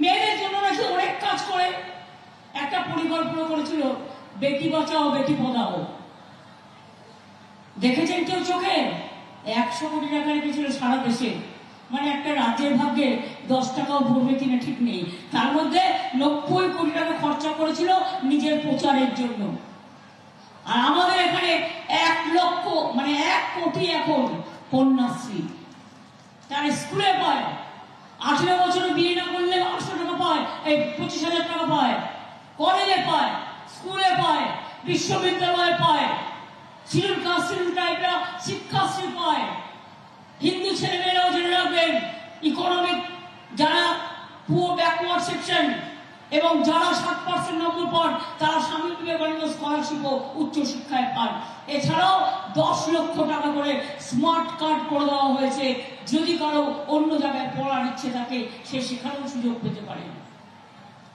মেয়েদের জন্য নাকি অনেক কাজ করে। একটা পরিকল্পনা করেছিল বেটি বাঁচাও বেটি পড়াও, দেখেছেন কেউ চোখে? 100 কোটি টাকা রেখেছিল সারা দেশে, মানে একটা রাজ্যের ভাগ্যে 10 টাকাও ভরবে কিনা ঠিক নেই। তার মধ্যে 90 কোটি টাকা খরচা করেছিল নিজের প্রচারের জন্য। আর আমাদের এখানে 1 লক্ষ মানে 1 কোটি এখন কন্যাশ্রী, তার স্কুলে পায়। 18 বছরে বিয়ে না করলে 800 টাকা পায়, এই 25,000 টাকা পায়, কলেজে পায়, স্কুলে পায়, বিশ্ববিদ্যালয়ে পায়, শিডিউল কাস্ট শিডিউল ট্রাইবরা শিক্ষাশ্রী পায়। হিন্দু ছেলেমেয়েরাও জেনে রাখবেন, ইকোনমিক যারা পুয়ার ব্যাকওয়ার্ড সেকশন এবং যারা 60% নম্বর পান তারা স্বামী বিবেকানন্দ স্কলারশিপ ও উচ্চশিক্ষায় পান। এছাড়াও 10 লক্ষ টাকা করে স্মার্ট কার্ড করে দেওয়া হয়েছে, যদি কারো অন্য জায়গায় পড়ার ইচ্ছে থাকে সে সেখানেও সুযোগ পেতে পারে।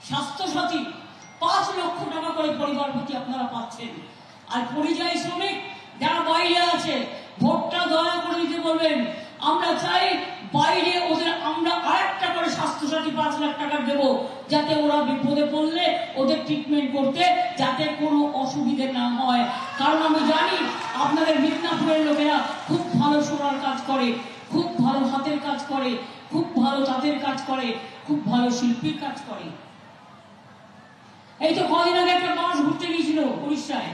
স্বাস্থ্যসাথী 5 লক্ষ টাকা করে পরিবার প্রতি আপনারা পাচ্ছেন। আর পরিযায়ী শ্রমিক যারা বাইরে আছে, ভোটটা দয়া করে দিতে বলবেন। আমরা চাই বাইরে ওদের আমরা আরেকটা করে স্বাস্থ্যসাথী 5 লাখ টাকা দেবো, যাতে ওরা বিপদে পড়লে ওদের ট্রিটমেন্ট করতে যাতে কোনো অসুবিধে না হয়। কারণ আমি জানি আপনাদের মিদনাপুরের লোকেরা খুব ভালো সোনার কাজ করে, খুব ভালো হাতের কাজ করে, খুব ভালো তাঁতের কাজ করে, খুব ভালো শিল্পীর কাজ করে। এই তো কদিন আগে একটা বাস ঘুরতে গিয়েছিল উড়িষ্যায়,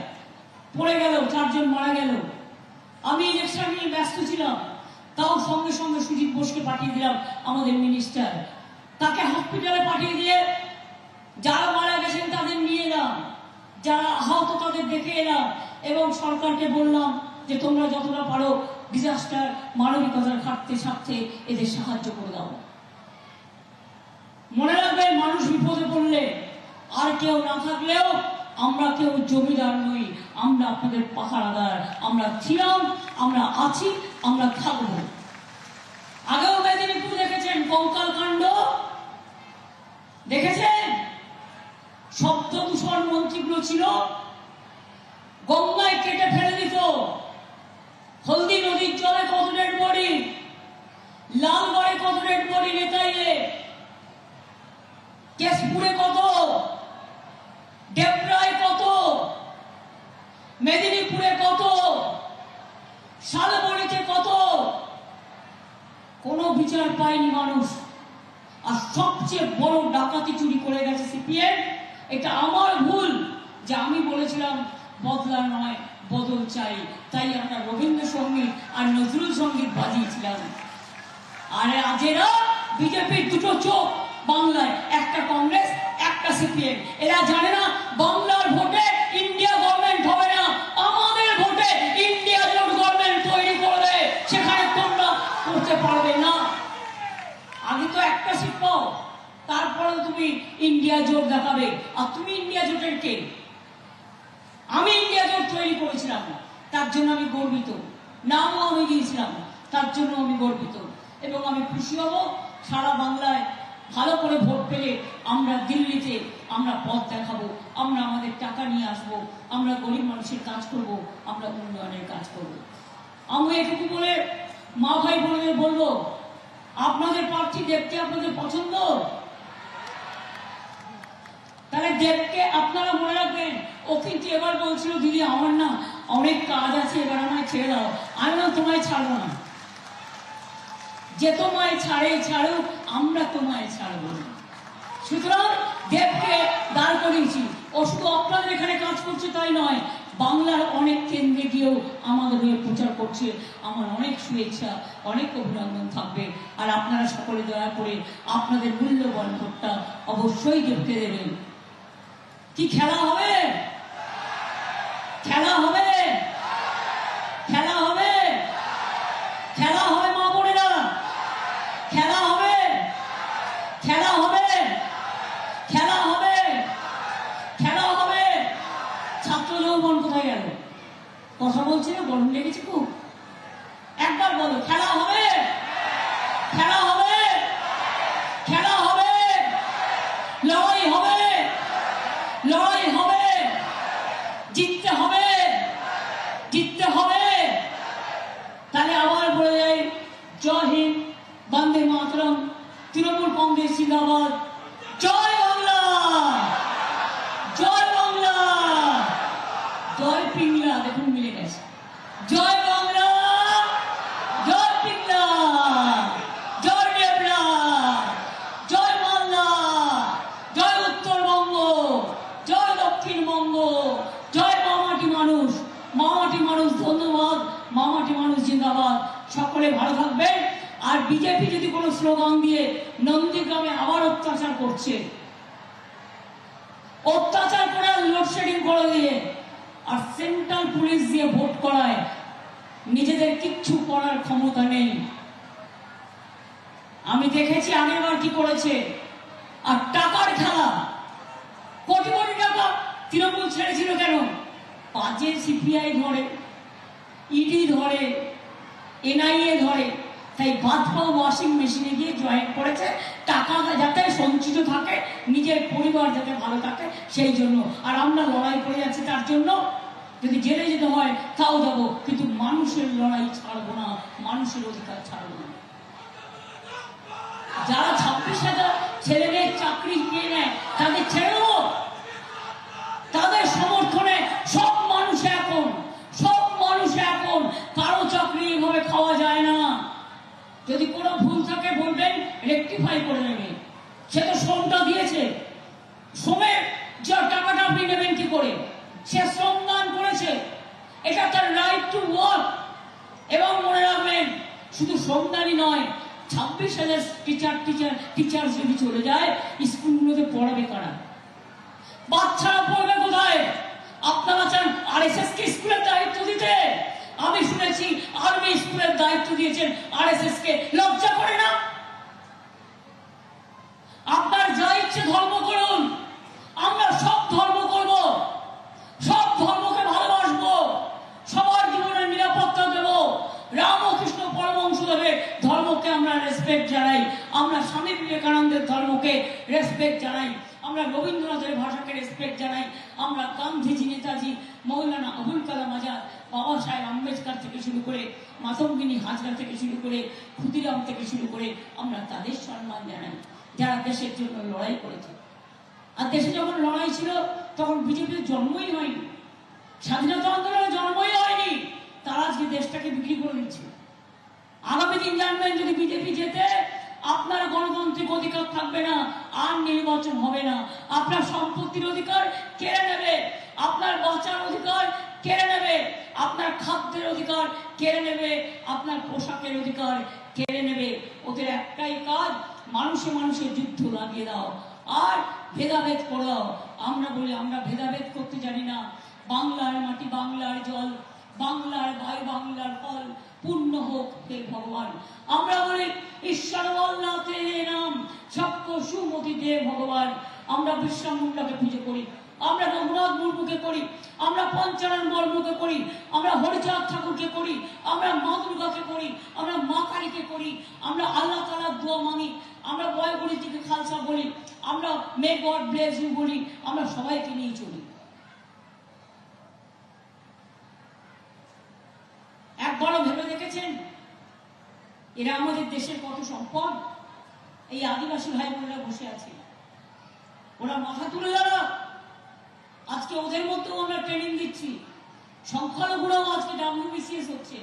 পড়ে গেল, 4 জন মারা গেল। আমি ইলেকশন নিয়ে ব্যস্ত ছিলাম, তাও সঙ্গে সঙ্গে সুজিত বোসকে পাঠিয়ে দিলাম আমাদের মিনিস্টার। তাকে হসপিটালে পাঠিয়ে দিয়ে যারা মারা গেছেন তাদের নিয়ে এলাম, যারা আহত তাদের দেখে এলাম এবং সরকারকে বললাম যে তোমরা যতটা পারো ডিজাস্টার মানবিকতার স্বার্থে এদের সাহায্য করে দাও। মনে রাখবেন, মানুষ বিপদে পড়লে আর কেউ না থাকলেও আমরা কেউ জমিদার নই, আমরা আপনাদের পাহারাদার। আমরা ছিলাম, আমরা আছি, আমরা থাকব। আগেও মেদিনীপুর দেখেছেন কঙ্কাল কাণ্ড, দেখেছেন? শব্দ দূষণ মন্ত্রীগুলো ছিল, গঙ্গায় কেটে ফেলে দিত। হলদি নদীর জলে কত ডেড বডি, লালগড়ে কত ডেড বডি, নেতাইলে, কেশপুরে কত, ডেবরায় কত, মেদিনীপুরে কত, শালবনীতে কত, কোনো বিচার পায়নি মানুষ। আর সবচেয়ে বড় ডাকাতি চুরি করে গেছে সিপিএম। এটা আমার ভুল যে আমি বলেছিলাম বদলা নয় বদল চাই, তাই আমরা রবীন্দ্রসঙ্গীত আর নজরুল সঙ্গীত বাজিয়েছিলাম। আর আজেরা বিজেপির দুটো চোখ বাংলায়, একটা কংগ্রেস একটা সিপিএম। এরা জানে না বাংলার ভোটে ইন্ডিয়া গভর্নমেন্ট হবে না, আমাদের ভোটে ইন্ডিয়া জোট গভর্নমেন্ট তৈরি করবে, সেখানে তোমরা করতে পারবে না। আগে তো একটা সিট পাও, তারপরেও তুমি ইন্ডিয়া জোট দেখাবে। আর তুমি ইন্ডিয়া জোটের কে? আমি ইন্ডিয়া জোট তৈরি করেছিলাম, তার জন্য আমি গর্বিত। নামও আমি দিয়েছিলাম, তার জন্য আমি গর্বিত। এবং আমি খুশি হব সারা বাংলায় ভালো করে ভোট পেলে আমরা দিল্লিতে আমরা পথ দেখাবো, আমরা আমাদের টাকা নিয়ে আসবো, আমরা গরিব মানুষের কাজ করব, আমরা উন্নয়নের কাজ করব। আমি এটুকু বলে মা ভাই বোনদের বলবো, আপনাদের প্রার্থী দেবকে আপনাদের পছন্দ? তাহলে দেবকে আপনারা মনে রাখবেন। ও কিন্তু এবার বলছিল দিদি আমার না অনেক কাজ আছে, এবার আমায় ছেড়ে দাও। আমি না তোমায় ছাড়বো না, যে তোমায় ছাড়ুক, আমরা তোমায় ছাড়বো না। সুতরাং দেবকে দাঁড় করিয়েছি। ও শুধু আপনাদের এখানে কাজ করছে তাই নয়, বাংলার অনেক কেন্দ্রে গিয়েও আমাদের হয়ে প্রচার করছে। আমার অনেক শুভেচ্ছা, অনেক অভিনন্দন থাকবে। আর আপনারা সকলে দয়া করে আপনাদের মূল্যবান ভোটটা অবশ্যই দেবকে দেবেন। কি খেলা হবে? খেলা হবে, খেলা হবে, খেলা হবে মা বোনেরা, খেলা হবে, খেলা হবে, খেলা হবে, খেলা হবে। ছাত্র যৌবন কোথায় গেল? কথা বলছি না, গরম লেগেছে খুব। একবার বলো, খেলা হবে, খেলা হবে, খেলা হবে, লড়াই হবে, লড়াই হবে, জিততে হবে, জিততে হবে। তাহলে আবার বলে যাই, জয় হিন্দ, বন্দে মাতরম, তৃণমূল কংগ্রেস জিন্দাবাদ, জয় বাংলা, জয় বাংলা, জয় পিংলা। দেখুন মিলে গেছে। জয় বাংলা, জয় পিংলা, জয় দেবরা, জয় মালদা, জয় উত্তরবঙ্গ, জয় দক্ষিণবঙ্গ, জয় মামাটি মানুষ। মামাটি মানুষ ধন্যবাদ, মামাটি মানুষ জিন্দাবাদ। সকলে ভালো থাকবেন। আর বিজেপি যদি কোনো স্লোগান দিয়ে নন্দীগ্রামে আবার অত্যাচার করছে, অত্যাচার করে লোডশেডিং করে দিয়ে আর সেন্ট্রাল পুলিশ দিয়ে ভোট করায়, নিজেদের কিচ্ছু করার ক্ষমতা নেই। আমি দেখেছি আগেরবার কি করেছে। আর টাকার খেলা, কোটি কোটি টাকা তৃণমূল ছেড়েছিল কেন? বাজে সিপিআই ধরে, ইডি ধরে, এনআইএ ধরে, তাই বাদপাও ওয়াশিং মেশিনে গিয়ে জয়েন করেছে, টাকা যাতে সঞ্চিত থাকে, নিজের পরিবার যাতে ভালো থাকে সেই জন্য। আর আমরা লড়াই করে যাচ্ছি তার জন্য। যদি জেলে যেতে হয় তাও যাবো, কিন্তু মানুষের লড়াই ছাড়বো না, মানুষের অধিকার ছাড়বো না। যারা 26,000 ছেলে মেয়ের চাকরি পেয়ে নেয় তাদের ছেড়ে দেবো? তাদের সমর্থনে সব মানুষ এখন, সব মানুষ এখন, কারো চাকরি এভাবে খাওয়া যায় না। যদি কোনো ভুল থাকে বলবেন, রেকটিফাই করে নেবে। সে তো শ্রমটা দিয়েছে, শ্রমের যে টাকাটা আপনি নেবেন কি করে? সে শ্রমদান করেছে, এটা তার রাইট টু ওয়ার্ক। এবং মনে রাখবেন, শুধু শ্রমদানই নয়, 26,000 টিচার যদি চলে যায়, স্কুলগুলোতে পড়াবে কারা? বাচ্চারা পড়বে কোথায়? আপনারা চান আরএসএস কে স্কুলের দায়িত্ব দিতে? আমি শুনেছি আর্মি স্কুলের দায়িত্ব দিয়েছেন আরএসএস কে। লজ্জা করে না? আপনার যা ইচ্ছে ধর্ম করুন, আমরা সব ধর্ম করব, সব ধর্মকে ভালোবাসবো, সবার জীবনের নিরাপত্তা দেব। রামকৃষ্ণ পরমহংসদেবের ধর্মকে আমরা রেসপেক্ট জানাই, আমরা স্বামী বিবেকানন্দের ধর্মকে রেসপেক্ট জানাই, আমরা রবীন্দ্রনাথের ভাষাকে রেসপেক্ট জানাই, আমরা গান্ধীজি, নেতাজি, মৌলানা আবুল কালাম আজাদ, বাবা সাহেব আম্বেদকর থেকে শুরু করে মাতঙ্গিনী হাজরা থেকে শুরু করে ক্ষুদিরাম থেকে শুরু করে আমরা তাদের সম্মান জানাই, যারা দেশের জন্য লড়াই করেছে। আর দেশে যখন লড়াই ছিল তখন বিজেপির জন্মই হয়নি, স্বাধীনতা আন্দোলনের জন্মই হয়নি, তারা আজকে দেশটাকে বিক্রি করে দিচ্ছে। আগামী দিন জানবেন, যদি বিজেপি জেতে, আপনার গণতান্ত্রিক অধিকার থাকবে না, আর নির্বাচন হবে না। আপনার সম্পত্তির অধিকার কেড়ে নেবে, আপনার বাঁচার অধিকার কেড়ে নেবে, আপনার খাদ্যের অধিকার কেড়ে নেবে, আপনার পোশাকের অধিকার কেড়ে নেবে। ওদের একটাই কাজ, মানুষে মানুষের যুদ্ধ লাগিয়ে দাও আর ভেদাভেদ করে দাও। আমরা বলি আমরা ভেদাভেদ করতে জানি না। বাংলার মাটি, বাংলার জল, বাংলার ভাই, বাংলার ফল, পূর্ণ হোক হে ভগবান। আমরা বলি ঈশ্বর বলনাথে নাম সবকো সুমতি দে ভগবান। আমরা বিশ্বা মুন্ডাকে পুজো করি, আমরা রঘুনাথ মুর্মুকে করি, আমরা পঞ্চানন বর্মকে করি, আমরা হরিচাঁদ ঠাকুরকে করি, আমরা মা দুর্গাকে করি, আমরা মা কালীকে করি, আমরা আল্লাহ তাআলার দোয়া মানি, আমরা বয়গুলিটিকে খালসা বলি, আমরা মে গড ব্লেস ইউ বলি, আমরা সবাইকে নিয়ে চলি। একবারও ভেবে দেখেছেন এরা আমাদের দেশের কত সম্পদ? এই আদিবাসী ভাই বোনেরা বসে আছে, ওরা মাথা তুলে দাঁড়া। আজকে ওদের মধ্যেও আমরা ট্রেনিং দিচ্ছি। সংখ্যালঘুরাও আজকে WBCS হচ্ছে,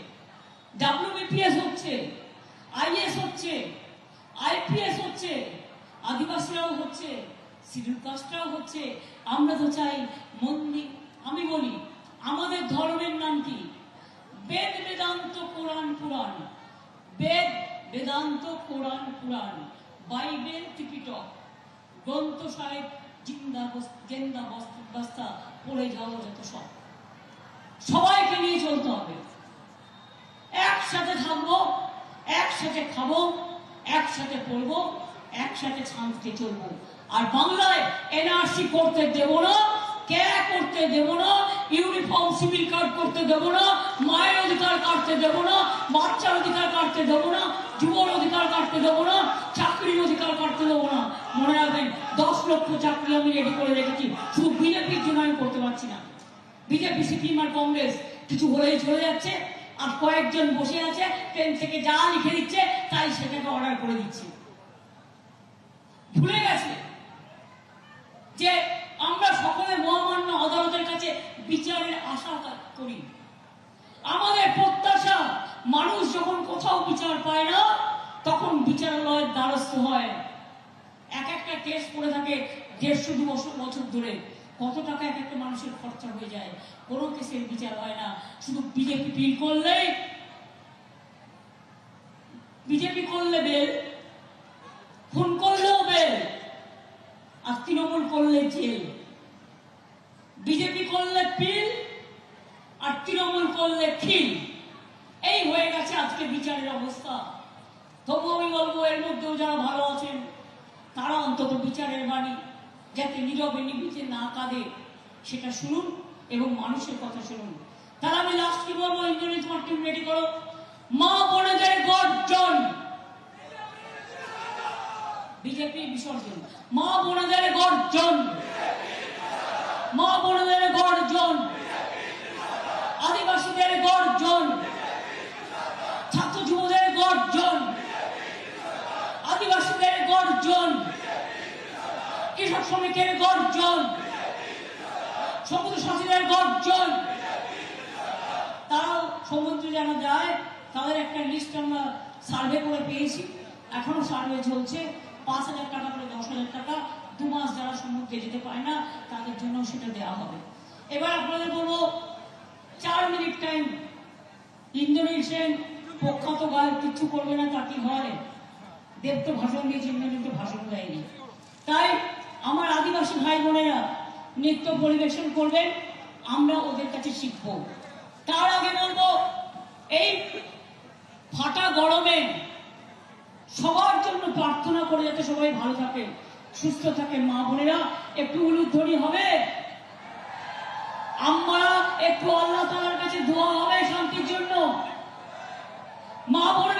WBPS হচ্ছে, IAS হচ্ছে, IPS হচ্ছে, আদিবাসীরাও হচ্ছে, শিডিউল কাস্টরাও হচ্ছে। আমরা তো চাই মন্দির। আমি বলি আমাদের ধর্মের নাম কি? বেদ বেদান্ত কোরআন পুরাণ, বেদ বেদান্ত কোরআন পুরাণ, বাইবেল ত্রিপিটক, গ্রন্থ সাহেব, জিন্দা বস্তা পড়ে যাওয়া যত সব, সবাইকে নিয়ে চলতে হবে। একসাথে থাকবো, একসাথে খাবো, একসাথে পড়বো, একসাথে শান্তিতে চলবো। আর বাংলায় NRC করতে দেব না, কে করতে দেব না, ইউনিফর্ম সিভিল কার্ড করতে দেব না, মায়ের অধিকার কাটতে দেব না, বাচ্চার অধিকার কাটতে দেব না, যুবর অধিকার কাটতে দেব না, চাকরির অধিকার কাটতে দেব না। মনে রাখবেন 10 লক্ষ চাকরি আমি রেডি করে রেখেছি, শুধু বিজেপির জন্য আমি করতে পারছি না। বিজেপি, সিপিএম আর কংগ্রেস কিছু হলেই চলে যাচ্ছে, আর কয়েকজন বসে আছে ট্রেন থেকে যা লিখে দিচ্ছে তাই সেটাকে অর্ডার করে দিচ্ছে। ভুলে গেছে কেস পড়ে থাকে 150-200 বছর ধরে, কত টাকা এক একটা মানুষের খরচা হয়ে যায়, কোনো কেসের বিচার হয় না। শুধু বিজেপি বিল করলেই, বিজেপি করলে বেল, খুন করলেও বেল, আর তৃণমূল করলে জেল। বিজেপি করলে পিল আর তৃণমূল করলে খিল। এই হয়ে গেছে আজকে বিচারের অবস্থা। তবু আমি বলবো, এর মধ্যেও যারা ভালো আছেন তারা অন্তত বিচারের বাণী যাতে নীরবে নিভৃতে না কাঁদে সেটা শুনুন এবং মানুষের কথা শুনুন। তারা আমি লাস্ট কি বলবো, ইন্দ্রনীল তোমার টিম রেডি করো। মা বোনেদের গর্জন, বিজেপি বিসর্জন। মা বোনেদের গর্জন, মা বোনেদের গর্জন, আদিবাসীদের গর্জন, ছাত্র যুবদের গর্জন, আদিবাসীদের গর্জন, কৃষক শ্রমিকের গর্জন, সমুদ্র সাথীদের গর্জন। তারাও সমুদ্রে যেন যায়, তাদের একটা লিস্ট আমরা সার্ভে করে পেয়েছি, এখনো সার্ভে চলছে। 5,000 টাকা করে 10,000 টাকা 2 মাস যারা সমুদ্রে যেতে পারে না তাদের জন্য সেটা দেওয়া হবে। এবার আপনাদের বলবো 4 মিনিট টাইম। ইন্দ্রনীল সেন প্রখ্যাত গায়ক, কিচ্ছু করবে না, তাকে হয় দেব তো ভাষণ দিয়েছে, ইন্দ্রনীল তো ভাষণ দেয়নি। তাই আমার আদিবাসী ভাই বোনেরা নৃত্য পরিবেশন করবেন, আমরা ওদের কাছে শিখব। তার আগে বলবো, এই ফাটা গরমে সবার জন্য প্রার্থনা করে যাতে সবাই ভালো থাকে, সুস্থ থাকে। মা বোনেরা একটু উলুধ্বনি হবে, আমরা একটু আল্লাহ তাআলার কাছে দোয়া হবে শান্তির জন্য। মা বোনেরা